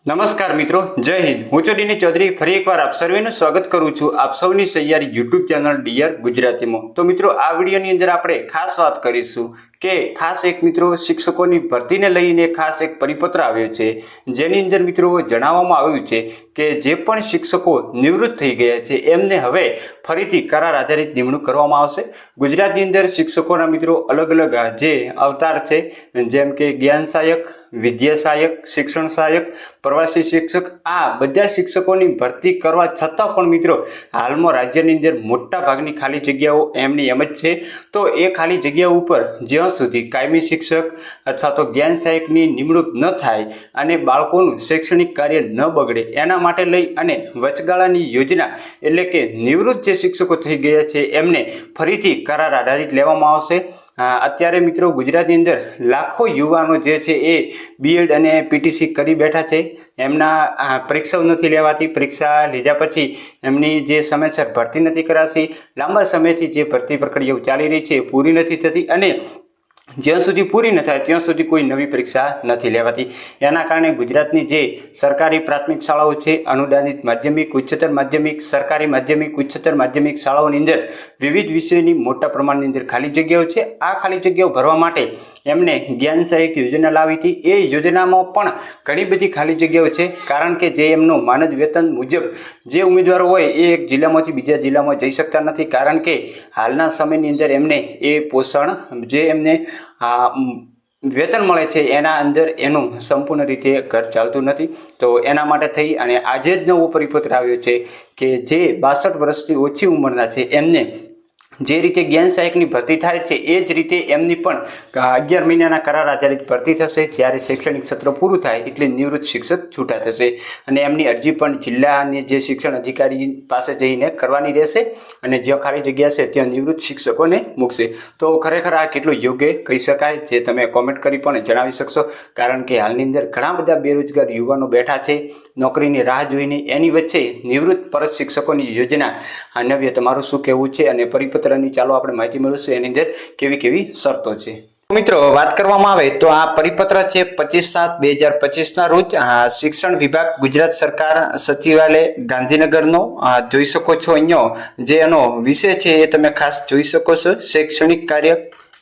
નમસ્કાર મિત્રો, જય હિન્દ। હું છું ડીની ચૌધરી। ફરી એકવાર આપ સર્વેનું સ્વાગત કરું છું આપ સૌની સહિયારી યુટ્યુબ ચેનલ ડીઆર ગુજરાતીમાં। તો મિત્રો, આ વિડીયોની અંદર આપણે ખાસ વાત કરીશું કે ખાસ એક મિત્રો શિક્ષકોની ભરતીને લઈને ખાસ એક પરિપત્ર આવ્યો છે, જેની અંદર મિત્રો જણાવવામાં આવ્યું છે કે જે પણ શિક્ષકો નિવૃત્ત થઈ ગયા છે એમને હવે ફરીથી કરાર આધારિત નિમણૂક કરવામાં આવશે। ગુજરાતની અંદર શિક્ષકોના મિત્રો અલગ અલગ જે અવતાર છે, જેમ કે જ્ઞાન સહાયક, વિદ્યા સહાયક, શિક્ષણ સહાયક, પ્રવાસી શિક્ષક, આ બધા શિક્ષકોની ભરતી કરવા છતાં પણ મિત્રો હાલમાં રાજ્યની અંદર મોટા ભાગની ખાલી જગ્યાઓ એમની એમ જ છે। તો એ ખાલી જગ્યાઓ ઉપર જ્યાં સુધી કાયમી શિક્ષક અથવા તો જ્ઞાન સહાયકની નિમણૂક ન થાય અને બાળકોનું શૈક્ષણિક કાર્ય ન બગડે એના માટે લઈ અને વચગાળાની યોજના એટલે કે નિવૃત્ત જે શિક્ષકો થઈ ગયા છે એમને ફરીથી કરાર આધારિત લેવામાં આવશે। અત્યારે મિત્રો ગુજરાતની અંદર લાખો યુવાનો જે છે એ બીએડ અને પીટીસી કરી બેઠા છે, એમના પરીક્ષાઓ નથી લેવાતી, પરીક્ષા લીધા પછી એમની જે સમયસર ભરતી નથી કરાતી, લાંબા સમયથી જે ભરતી પ્રક્રિયાઓ ચાલી રહી છે એ પૂરી નથી થતી અને જ્યાં સુધી પૂરી ન થાય ત્યાં સુધી કોઈ નવી પરીક્ષા નથી લેવાતી। એના કારણે ગુજરાતની જે સરકારી પ્રાથમિક શાળાઓ છે, અનુદાનિત માધ્યમિક, ઉચ્ચતર માધ્યમિક, સરકારી માધ્યમિક, ઉચ્ચતર માધ્યમિક શાળાઓની અંદર વિવિધ વિષયોની મોટા પ્રમાણની અંદર ખાલી જગ્યાઓ છે। આ ખાલી જગ્યાઓ ભરવા માટે એમને જ્ઞાન સહાયક યોજના લાવી હતી। એ યોજનામાં પણ ઘણી બધી ખાલી જગ્યાઓ છે, કારણ કે જે એમનું માનદ વેતન મુજબ જે ઉમેદવારો હોય એ એક જિલ્લામાંથી બીજા જિલ્લામાં જઈ શકતા નથી, કારણ કે હાલના સમયની અંદર એમને એ પોષણ જે એમને વેતન મળે છે એના અંદર એનું સંપૂર્ણ રીતે ઘર ચાલતું નથી। તો એના માટે થઈ અને આજે જ નવો પરિપત્ર આવ્યો છે કે જે 62 વર્ષથી ઓછી ઉંમરના છે એમને જે રીતે જ્ઞાન સહાયકની ભરતી થાય છે એ જ રીતે એમની પણ 11 મહિનાના કરાર આધારિત ભરતી થશે। જ્યારે શૈક્ષણિક સત્ર પૂરું થાય એટલે નિવૃત્ત શિક્ષક છૂટા થશે અને એમની અરજી પણ જિલ્લાની જે શિક્ષણ અધિકારી પાસે જઈને કરવાની રહેશે અને જ્યાં ખાલી જગ્યા છે ત્યાં નિવૃત્ત શિક્ષકોને મૂકશે। તો ખરેખર આ કેટલું યોગ્ય કહી શકાય, જે તમે કોમેન્ટ કરી પણ જણાવી શકશો, કારણ કે હાલની અંદર ઘણા બધા બેરોજગાર યુવાનો બેઠા છે નોકરીની રાહ જોઈને। એની વચ્ચે નિવૃત્ત પરત શિક્ષકોની યોજના નવ્ય તમારું શું કહેવું છે અને પરિપત્ર ચાલો આપણે માહિતી મેળવીશું એની અંદર કેવી કેવી શરતો છે। મિત્રો, વાત કરવામાં આવે તો આ પરિપત્ર છે 25/7/2025 ના રોજ શિક્ષણ વિભાગ ગુજરાત સરકાર સચિવાલય ગાંધીનગરનો જોઈ શકો છો। અહીંયા જે એનો વિષય છે એ તમે ખાસ જોઈ શકો છો, શૈક્ષણિક કાર્ય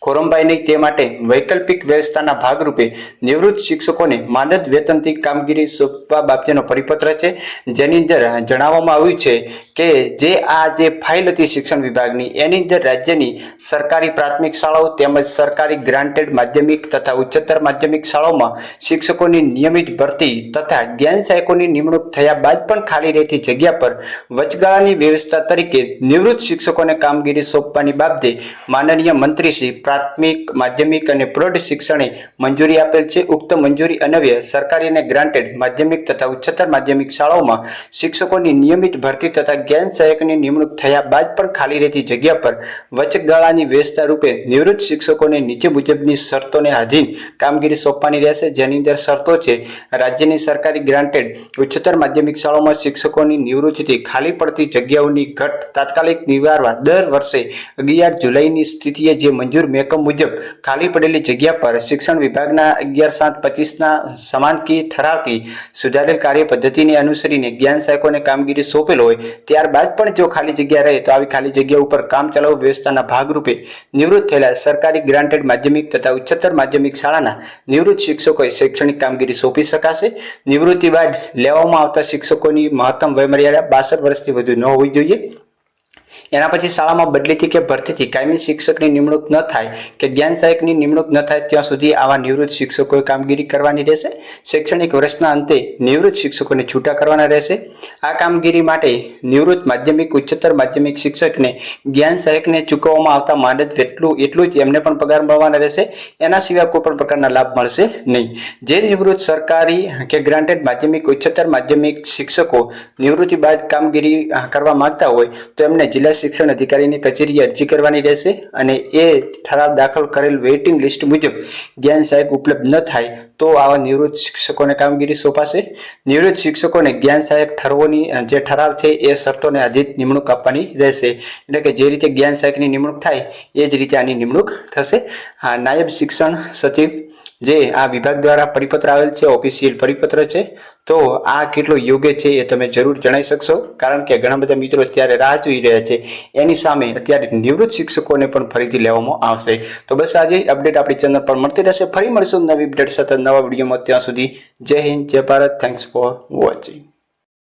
ખોરંભાઈ નહીં તે માટે વૈકલ્પિક વ્યવસ્થાના ભાગરૂપે નિવૃત્ત શિક્ષકોને માનદ વેતનથી કામગીરી સોંપવા બાબતેનો પરિપત્ર છે, જેની અંદર જણાવવામાં આવ્યું છે કે જે આ જે ફાઇલ હતી શિક્ષણ વિભાગની એની અંદર રાજ્યની સરકારી પ્રાથમિક શાળાઓ તેમજ સરકારી ગ્રાન્ટેડ માધ્યમિક તથા ઉચ્ચતર માધ્યમિક શાળાઓમાં શિક્ષકોની નિયમિત ભરતી તથા જ્ઞાન સહાયકોની નિમણૂક થયા બાદ પણ ખાલી રહેતી જગ્યા પર વચગાળાની વ્યવસ્થા તરીકે નિવૃત્ત શિક્ષકોને કામગીરી સોંપવાની બાબતે માનનીય મંત્રી શ્રી પ્રાથમિક, માધ્યમિક અને પ્રૌઢ શિક્ષણે મંજૂરી આપેલ છે। ઉક્ત મંજૂરી અન્વયે સરકારી અને ગ્રાન્ટેડ માધ્યમિક તથા ઉચ્ચતર માધ્યમિક શાળાઓમાં શિક્ષકોની નિયમિત ભરતી તથા જ્ઞાન સહાયકની નિમણૂક થયા બાદ પણ ખાલી રહેતી જગ્યા પર વચગાળાની વ્યવસ્થા રૂપે નિવૃત્ત શિક્ષકોને નીચે મુજબની શરતોને આધીન કામગીરી સોંપવાની રહેશે, જેની અંદર શરતો છે રાજ્યની સરકારી ગ્રાન્ટેડ ઉચ્ચતર માધ્યમિક શાળાઓમાં શિક્ષકોની નિવૃત્તિથી ખાલી પડતી જગ્યાઓની ઘટ તાત્કાલિક નિવારવા દર વર્ષે 11 જુલાઈની સ્થિતિએ જે મંજૂર મહેકમ મુજબ ખાલી પડેલી જગ્યા પર શિક્ષણ વિભાગના 11/7/25 સમાનકી ઠરાવથી સુધારેલ કાર્ય પદ્ધતિને અનુસરીને જ્ઞાન સહાયકોને કામગીરી સોંપેલ હોય ત્યારબાદ પણ જો ખાલી જગ્યા રહે તો આવી ખાલી જગ્યા ઉપર કામ ચલાવ વ્યવસ્થાના ભાગરૂપે નિવૃત્ત થયેલા સરકારી ગ્રાન્ટેડ માધ્યમિક તથા ઉચ્ચતર માધ્યમિક શાળાના નિવૃત્ત શિક્ષકોએ શૈક્ષણિક કામગીરી સોંપી શકાશે। નિવૃત્તિ બાદ લેવામાં આવતા શિક્ષકોની મહત્તમ વયમર્યાદા 62 વર્ષથી વધુ ન હોવી જોઈએ। એના પછી શાળામાં બદલીથી કે ભરતીથી કાયમી શિક્ષકની નિમણૂક ન થાય કે જ્ઞાન સહાયકની નિમણૂક ન થાય ત્યાં સુધી આવા નિવૃત્ત શિક્ષકોએ કામગીરી કરવાની રહેશે। શૈક્ષણિક વર્ષના અંતે નિવૃત્ત શિક્ષકોને છૂટા કરવાના રહેશે। આ કામગીરી માટે નિવૃત્ત માધ્યમિક, ઉચ્ચતર માધ્યમિક શિક્ષકને જ્ઞાન સહાયકને ચૂકવવામાં આવતા માનદ એટલું જ એમને પણ પગાર મળવાના રહેશે। એના સિવાય કોઈ પણ પ્રકારના લાભ મળશે નહીં। જે નિવૃત્ત સરકારી કે ગ્રાન્ટેડ માધ્યમિક, ઉચ્ચતર માધ્યમિક શિક્ષકો નિવૃત્તિ બાદ કામગીરી કરવા માંગતા હોય તો એમને જિલ્લા શિક્ષણ અધિકારીની કચેરીએ અરજી કરવાની રહેશે અને એ ઠરાવ દાખલ કરેલ વેઇટિંગ લિસ્ટ મુજબ જ્ઞાન સહાયક ઉપલબ્ધ ન થાય તો આવા નિવૃત્ત શિક્ષકોને કામગીરી સોંપાશે। નિવૃત્ત શિક્ષકોને જ્ઞાન સહાયક ઠરાવોની જે ઠરાવ છે એ શરતોને આધીન નિમણૂક આપવાની રહેશે, એટલે કે જે રીતે જ્ઞાન સહાયકની નિમણૂક થાય એ જ રીતે આની નિમણૂક થશે। નાયબ શિક્ષણ સચિવ જે આ વિભાગ દ્વારા પરિપત્ર આવેલ છે, ઓફિશિયલ પરિપત્ર છે, તો આ કેટલો યોગ્ય છે એ તમે જરૂર જણાવી શકશો, કારણ કે ઘણા બધા મિત્રો અત્યારે રાહ જોઈ રહ્યા છે. એની સામે અત્યારે નિવૃત્ત શિક્ષકોને પણ ફરીથી લેવામાં આવશે. તો બસ આજે અપડેટ આપણી ચેનલ પર મળતી રહેશે. ફરી મળશું નવી અપડેટ સાથે નવા વિડીયોમાં. ત્યાં સુધી જય હિન્દ, જય ભારત. Thanks for watching.